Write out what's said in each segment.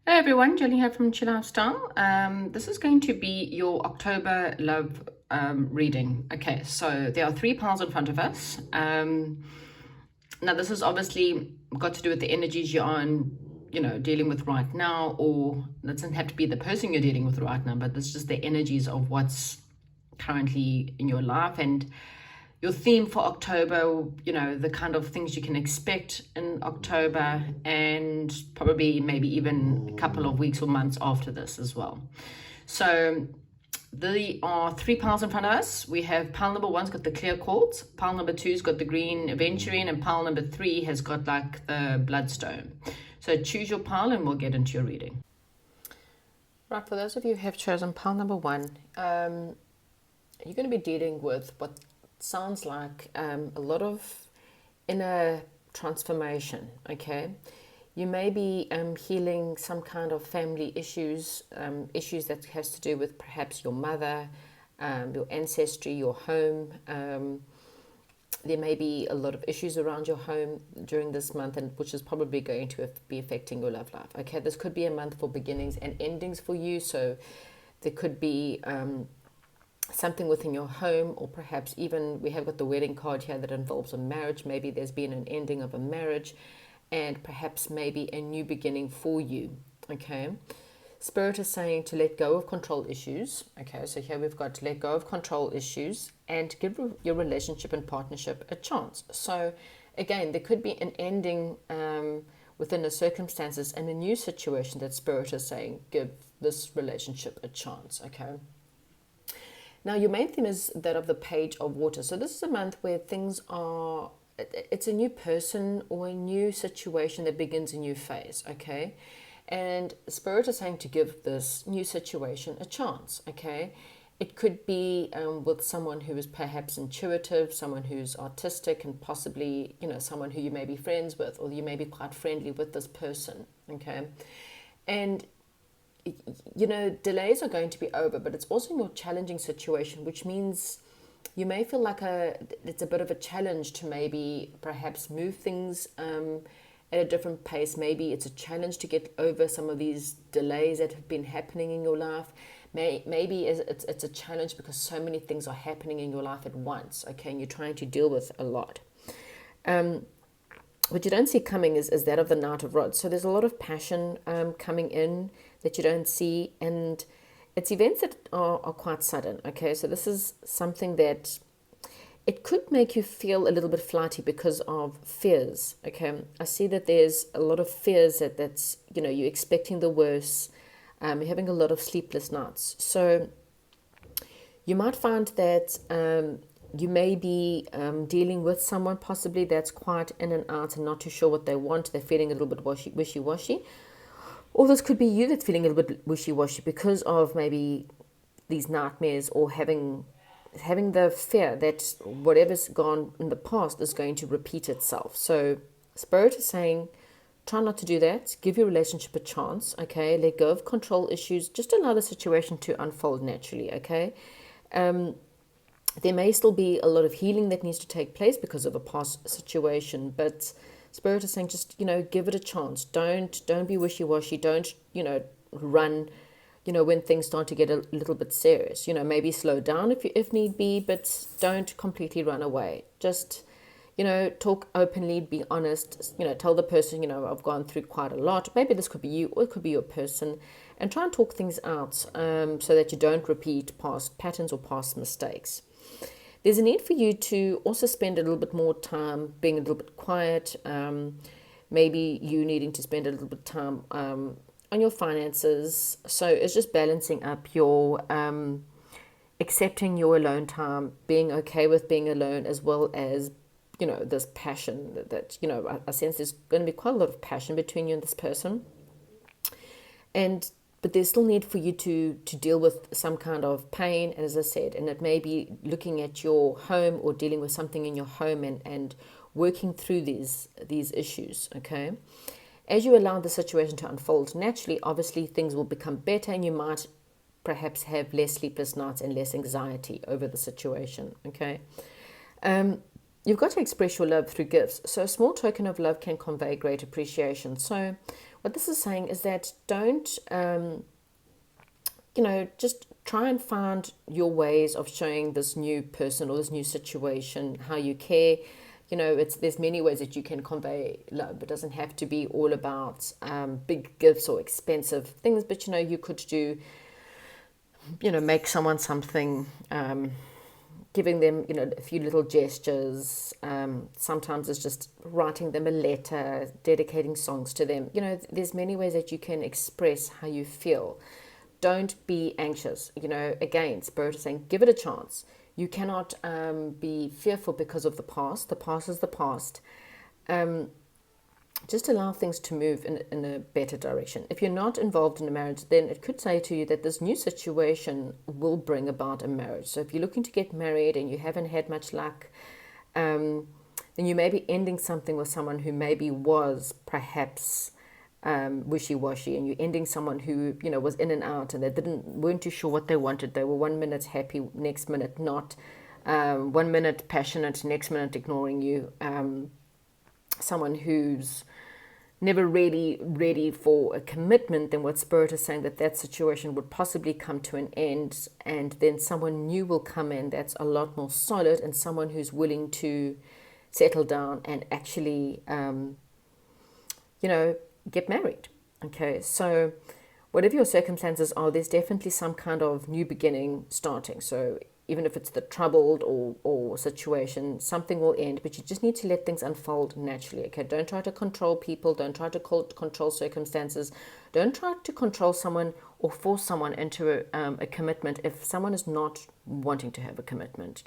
Hey everyone, Jelly here from Chill Lifestyle. This is going to be your October love reading. Okay, so there are three piles in front of us. Now this has obviously got to do with the energies you're on, dealing with right now, or it doesn't have to be the person you're dealing with right now, but this is just the energies of what's currently in your life and your theme for October, the kind of things you can expect in October, and probably maybe even a couple of weeks or months after this as well. So there are three piles in front of us. We have pile number one's got the clear quartz, pile number two's got the green aventurine, and pile number three has got like the bloodstone. So choose your pile and we'll get into your reading. Right, for those of you who have chosen pile number one, you're going to be dealing with what sounds like a lot of inner transformation. Okay, you may be healing some kind of family issues, issues that has to do with perhaps your mother, your ancestry, your home. There may be a lot of issues around your home during this month, and which is probably going to be affecting your love life. Okay, this could be a month for beginnings and endings for you. So there could be something within your home, or perhaps even we have got the wedding card here that involves a marriage. Maybe there's been an ending of a marriage and perhaps maybe a new beginning for you. Okay, Spirit is saying to let go of control issues. Okay, so here we've got to let go of control issues and give your relationship and partnership a chance. So again, there could be an ending within the circumstances and a new situation that Spirit is saying give this relationship a chance. Okay, now, your main theme is that of the Page of Water. So this is a month where things are, it's a new person or a new situation that begins a new phase, okay? And Spirit is saying to give this new situation a chance, okay? It could be with someone who is perhaps intuitive, someone who's artistic, and possibly, someone who you may be friends with, or you may be quite friendly with this person, okay? And delays are going to be over, but it's also a more challenging situation, which means you may feel like it's a bit of a challenge to maybe perhaps move things at a different pace. Maybe it's a challenge to get over some of these delays that have been happening in your life. Maybe it's a challenge because so many things are happening in your life at once, okay, and you're trying to deal with a lot. What you don't see coming is that of the Knight of Rods. So there's a lot of passion coming in that you don't see, and it's events that are quite sudden, okay? So this is something that it could make you feel a little bit flighty because of fears, okay? I see that there's a lot of fears that's, you're expecting the worst, you're having a lot of sleepless nights. So you might find that you may be dealing with someone possibly that's quite in and out and not too sure what they want. They're feeling a little bit wishy-washy. Or this could be you that's feeling a little bit wishy-washy because of maybe these nightmares, or having the fear that whatever's gone in the past is going to repeat itself. So Spirit is saying, try not to do that. Give your relationship a chance, okay? Let go of control issues. Just allow the situation to unfold naturally, okay? There may still be a lot of healing that needs to take place because of a past situation, but Spirit is saying just, give it a chance. Don't be wishy-washy. Don't, run, when things start to get a little bit serious. Maybe slow down if need be, but don't completely run away. Just, talk openly, be honest, tell the person, I've gone through quite a lot. Maybe this could be you, or it could be your person, and try and talk things out so that you don't repeat past patterns or past mistakes. There's a need for you to also spend a little bit more time being a little bit quiet. Maybe you needing to spend a little bit of time on your finances. So it's just balancing up your accepting your alone time, being okay with being alone, as well as, this passion that I sense there's going to be quite a lot of passion between you and this person. But there's still need for you to deal with some kind of pain, as I said, and it may be looking at your home or dealing with something in your home and working through these issues, okay? As you allow the situation to unfold naturally, obviously things will become better, and you might perhaps have less sleepless nights and less anxiety over the situation, okay? You've got to express your love through gifts. So a small token of love can convey great appreciation. So what this is saying is that don't, just try and find your ways of showing this new person or this new situation how you care. There's many ways that you can convey love. It doesn't have to be all about big gifts or expensive things, but you could do, make someone something, giving them, a few little gestures. Sometimes it's just writing them a letter, dedicating songs to them. There's many ways that you can express how you feel. Don't be anxious. Again, Spirit is saying, give it a chance. You cannot be fearful because of the past. The past is the past. Just allow things to move in a better direction. If you're not involved in a marriage, then it could say to you that this new situation will bring about a marriage. So if you're looking to get married and you haven't had much luck, then you may be ending something with someone who maybe was perhaps wishy-washy, and you're ending someone who was in and out, and they weren't too sure what they wanted. They were 1 minute happy, next minute not. 1 minute passionate, next minute ignoring you. Someone who's never really ready for a commitment, then what Spirit is saying that situation would possibly come to an end, and then someone new will come in that's a lot more solid, and someone who's willing to settle down and actually get married. Okay, so whatever your circumstances are, there's definitely some kind of new beginning starting. So even if it's the troubled or situation, something will end, but you just need to let things unfold naturally. Okay, don't try to control people, don't try to control circumstances, don't try to control someone or force someone into a commitment if someone is not wanting to have a commitment.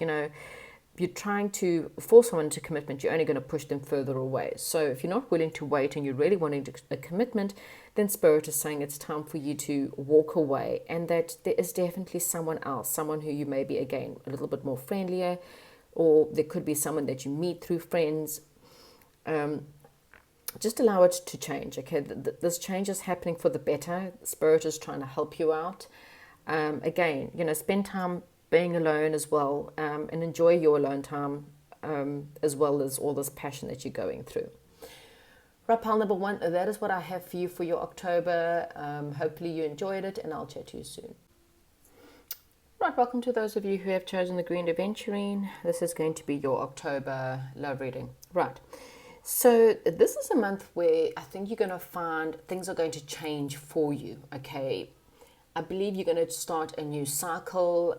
If you're trying to force someone into commitment, you're only going to push them further away. So if you're not willing to wait and you're really wanting a commitment, then Spirit is saying it's time for you to walk away, and that there is definitely someone else, someone who you may be, again, a little bit more friendlier, or there could be someone that you meet through friends. Just allow it to change, okay? This change is happening for the better. Spirit is trying to help you out. Again, spend time being alone as well, and enjoy your alone time, as well as all this passion that you're going through. Right, pile number 1, that is what I have for you for your October. Hopefully you enjoyed it, and I'll chat to you soon. Right, welcome to those of you who have chosen the Green Adventuring. This is going to be your October love reading. Right, so this is a month where I think you're going to find things are going to change for you, okay? I believe you're going to start a new cycle.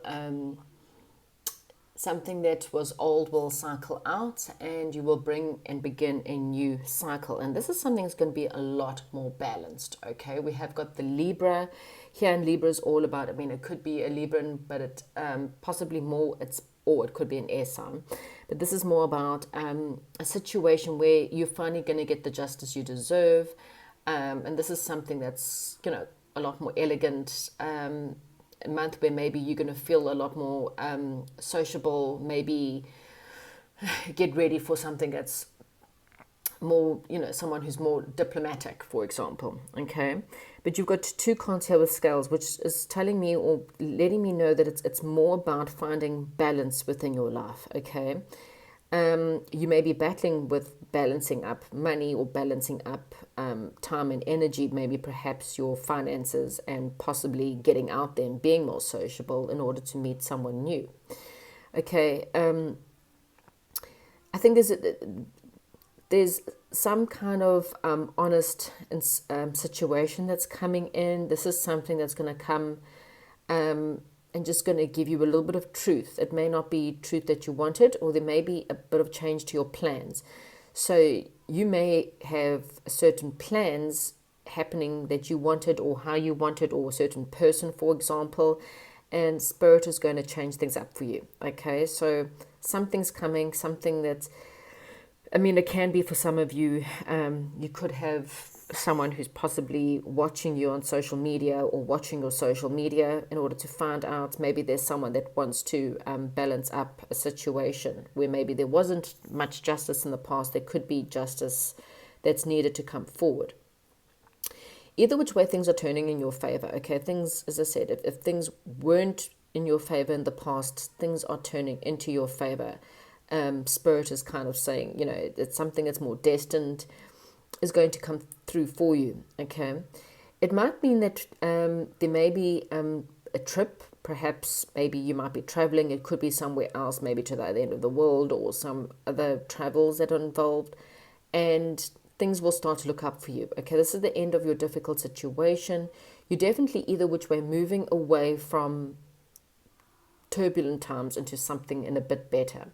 Something that was old will cycle out, and you will bring and begin a new cycle. And this is something that's going to be a lot more balanced, okay? We have got the Libra here, and Libra is all about, it could be a Libran, but it possibly more, or it could be an air sign. But this is more about a situation where you're finally going to get the justice you deserve. And this is something that's, a lot more elegant, a month where maybe you're going to feel a lot more sociable, maybe get ready for something that's more, someone who's more diplomatic, for example, okay? But you've got 2 cards here with scales, which is telling me or letting me know that it's more about finding balance within your life, okay? You may be battling with balancing up money or balancing up time and energy, maybe perhaps your finances, and possibly getting out there and being more sociable in order to meet someone new. Okay, I think there's some kind of honest situation that's coming in. This is something that's going to come and just going to give you a little bit of truth. It may not be truth that you wanted, or there may be a bit of change to your plans. So you may have certain plans happening that you wanted, or how you wanted, or a certain person, for example, and Spirit is going to change things up for you. Okay, so something's coming, something that's, it can be for some of you, you could have someone who's possibly watching you on social media, or watching your social media in order to find out, maybe there's someone that wants to balance up a situation where maybe there wasn't much justice in the past. There could be justice that's needed to come forward. Either which way, things are turning in your favor, okay? Things, as I said, if things weren't in your favor in the past, things are turning into your favor. Spirit is kind of saying, it's something that's more destined. is going to come through for you, okay? It might mean that there may be a trip, perhaps maybe you might be traveling, it could be somewhere else, maybe to the other end of the world or some other travels that are involved, and things will start to look up for you, okay? This is the end of your difficult situation. You're definitely either which way moving away from turbulent times into something in a bit better.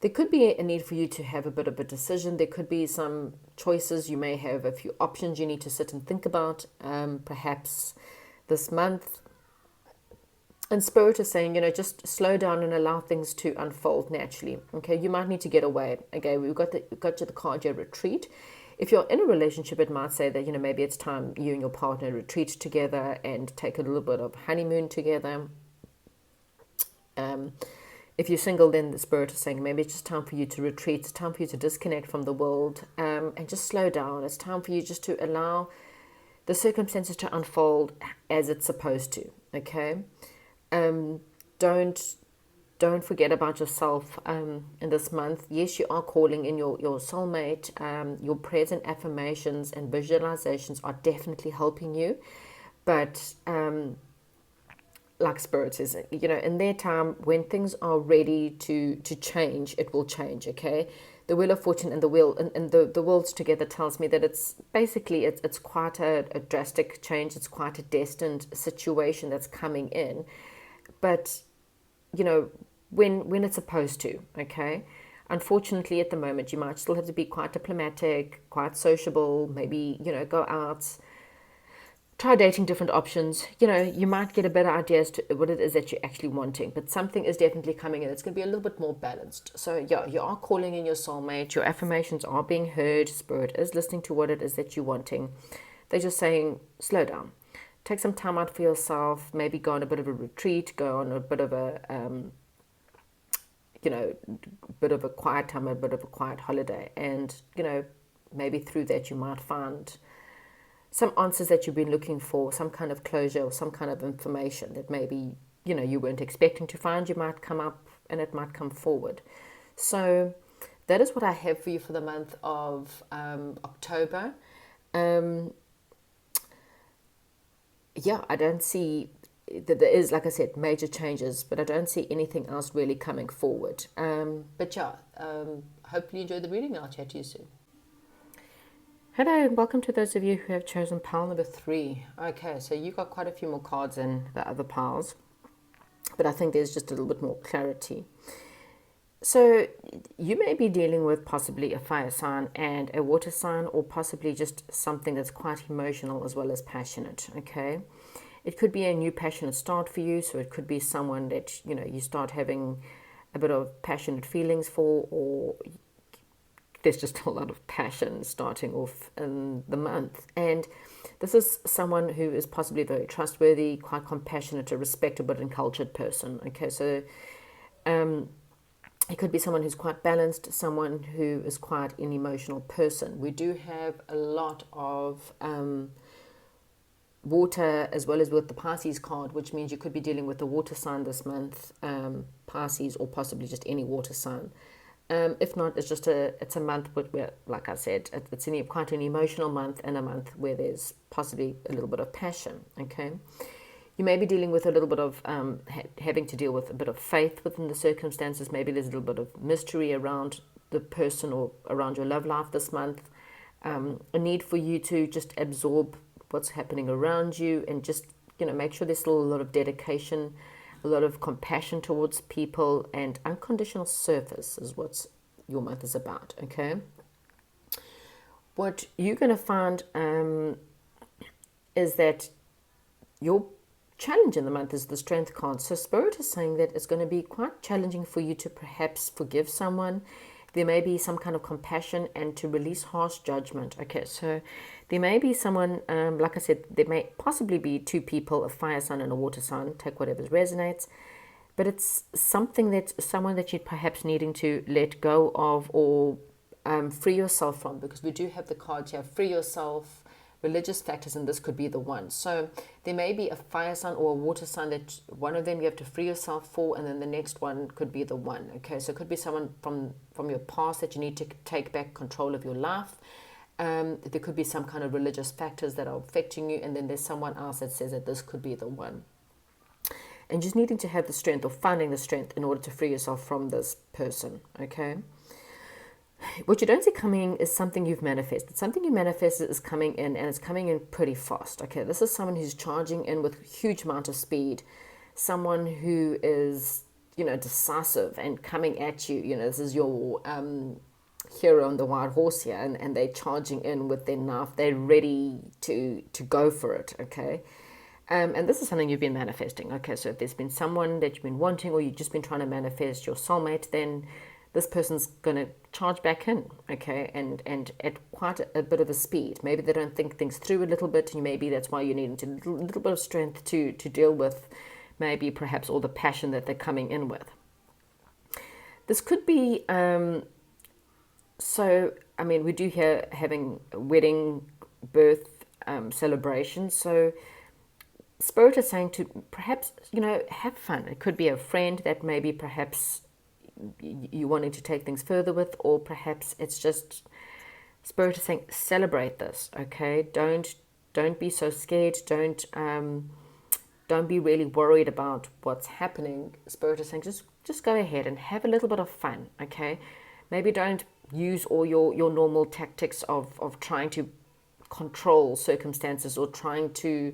There could be a need for you to have a bit of a decision. There could be some choices. You may have a few options you need to sit and think about, perhaps this month. And Spirit is saying, just slow down and allow things to unfold naturally. Okay, you might need to get away. Okay, we've got you the card here, retreat. If you're in a relationship, it might say that, maybe it's time you and your partner retreat together and take a little bit of honeymoon together. If you're single, then the Spirit is saying maybe it's just time for you to retreat. It's time for you to disconnect from the world and just slow down. It's time for you just to allow the circumstances to unfold as it's supposed to. Okay, don't forget about yourself in this month. Yes, you are calling in your soulmate. Your prayers and affirmations and visualizations are definitely helping you, but like Spirit says, in their time, when things are ready to change, it will change, okay? The Wheel of Fortune and the wheel and the worlds together tells me that it's basically it's quite a drastic change. It's quite a destined situation that's coming in, but when it's supposed to, okay? Unfortunately, at the moment, you might still have to be quite diplomatic, quite sociable, maybe go out, try dating different options. You might get a better idea as to what it is that you're actually wanting, but something is definitely coming in. It's going to be a little bit more balanced. So yeah, you are calling in your soulmate. Your affirmations are being heard. Spirit is listening to what it is that you're wanting. They're just saying, slow down. Take some time out for yourself. Maybe go on a bit of a retreat. Go on a bit of a, bit of a quiet time, a bit of a quiet holiday. And, maybe through that you might find some answers that you've been looking for, some kind of closure or some kind of information that maybe, you weren't expecting to find. You might come up and it might come forward. So that is what I have for you for the month of October. I don't see that there is, like I said, major changes, but I don't see anything else really coming forward. Hopefully you enjoyed the reading. I'll chat to you soon. Hello and welcome to those of you who have chosen pile number 3. Okay, so you got quite a few more cards than the other piles, but I think there's just a little bit more clarity. So you may be dealing with possibly a fire sign and a water sign, or possibly just something that's quite emotional as well as passionate, okay? It could be a new passionate start for you, so it could be someone that, you start having a bit of passionate feelings for, or there's just a lot of passion starting off in the month. And this is someone who is possibly very trustworthy, quite compassionate, a respectable and cultured person. Okay, so it could be someone who's quite balanced, someone who is quite an emotional person. We do have a lot of water as well as with the Pisces card, which means you could be dealing with the water sign this month, Pisces, or possibly just any water sign. If not, it's a month where, like I said, it's quite an emotional month, and a month where there's possibly a little bit of passion, okay? You may be dealing with a little bit of having to deal with a bit of faith within the circumstances. Maybe there's a little bit of mystery around the person or around your love life this month. A need for you to just absorb what's happening around you and just, make sure there's still a lot of dedication, a lot of compassion towards people, and unconditional service is what your month is about, okay? What you're going to find is that your challenge in the month is the Strength card. So Spirit is saying that it's going to be quite challenging for you to perhaps forgive someone. There may be some kind of compassion and to release harsh judgment. Okay, so there may be someone, like I said, there may possibly be 2 people, a fire sign and a water sign, take whatever resonates. But it's someone that you're perhaps needing to let go of or free yourself from, because we do have the cards here, free yourself, religious factors, and this could be the one. So there may be a fire sign or a water sign that one of them you have to free yourself for, and then the next one could be the one. Okay, so it could be someone from your past that you need to take back control of your life. There could be some kind of religious factors that are affecting you, and then there's someone else that says that this could be the one. And just needing to have the strength or finding the strength in order to free yourself from this person, okay? What you don't see coming is something you've manifested. Something you manifested is coming in, and it's coming in pretty fast, okay? This is someone who's charging in with a huge amount of speed. Someone who is, decisive and coming at you. This is your hero on the white horse here, and they're charging in with their knife. They're ready to go for it, okay? And this is something you've been manifesting, okay? So if there's been someone that you've been wanting, or you've just been trying to manifest your soulmate, then this person's going to charge back in, okay? And at quite a bit of a speed. Maybe they don't think things through a little bit, and maybe that's why you need a little bit of strength to deal with maybe perhaps all the passion that they're coming in with. This could be, we do hear having wedding, birth, celebrations. So Spirit is saying to perhaps, have fun. It could be a friend that maybe perhaps you wanting to take things further with, or perhaps it's just Spirit is saying celebrate this, okay? Don't be so scared. Don't be really worried about what's happening. Spirit is saying just go ahead and have a little bit of fun, okay? Maybe don't use all your normal tactics of trying to control circumstances, or trying to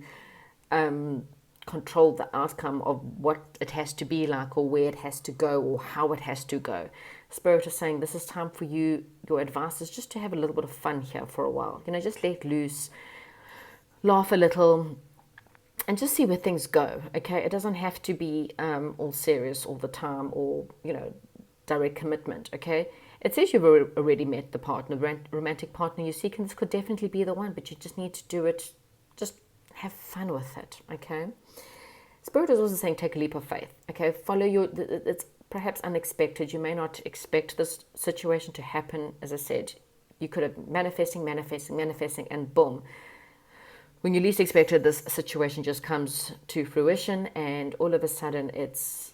control the outcome of what it has to be like, or where it has to go, or how it has to go. Spirit is saying this is time for you. Your advice is just to have a little bit of fun here for a while. Just let loose, laugh a little, and just see where things go, okay? It doesn't have to be all serious all the time, or, direct commitment, okay? It says you've already met the partner, romantic partner you're seeking. This could definitely be the one, but you just need to do it. Just have fun with it, okay? Spirit is also saying take a leap of faith, okay? It's perhaps unexpected. You may not expect this situation to happen. As I said, you could have manifesting, and boom. When you least expected, this situation just comes to fruition, and all of a sudden it's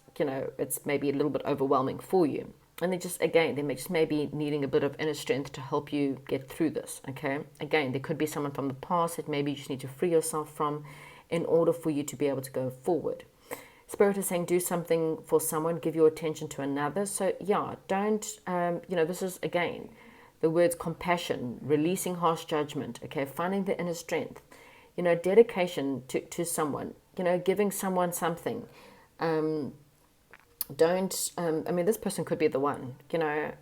maybe a little bit overwhelming for you. And they may be needing a bit of inner strength to help you get through this, okay? Again, there could be someone from the past that maybe you just need to free yourself from in order for you to be able to go forward. Spirit is saying do something for someone, give your attention to another. So yeah, don't, this is, again, the words compassion, releasing harsh judgment, okay? Finding the inner strength, dedication to someone, giving someone something. This person could be the one.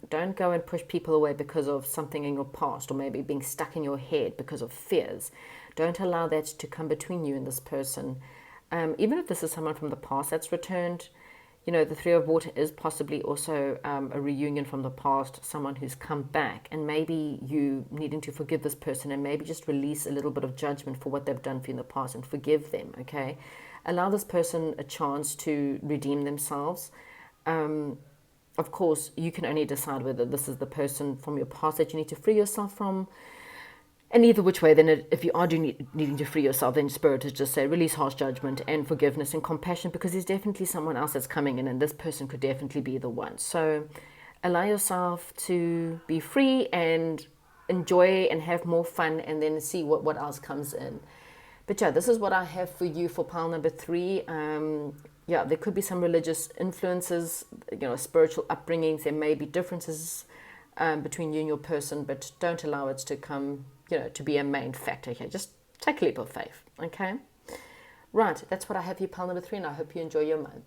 Don't go and push people away because of something in your past, or maybe being stuck in your head because of fears. Don't allow that to come between you and this person. Even if this is someone from the past that's returned, the Three of Water is possibly also a reunion from the past, someone who's come back, and maybe you needing to forgive this person, and maybe just release a little bit of judgment for what they've done for you in the past and forgive them, okay? Allow this person a chance to redeem themselves. Of course, you can only decide whether this is the person from your past that you need to free yourself from. And either which way, then if you are needing to free yourself, then Spirit is just say release harsh judgment and forgiveness and compassion, because there's definitely someone else that's coming in, and this person could definitely be the one. So allow yourself to be free and enjoy and have more fun, and then see what else comes in. But yeah, this is what I have for you for pile number 3. There could be some religious influences, spiritual upbringings. There may be differences between you and your person, but don't allow it to come, to be a main factor here. Just take a leap of faith, okay? Right, that's what I have for you, pile number 3, and I hope you enjoy your month.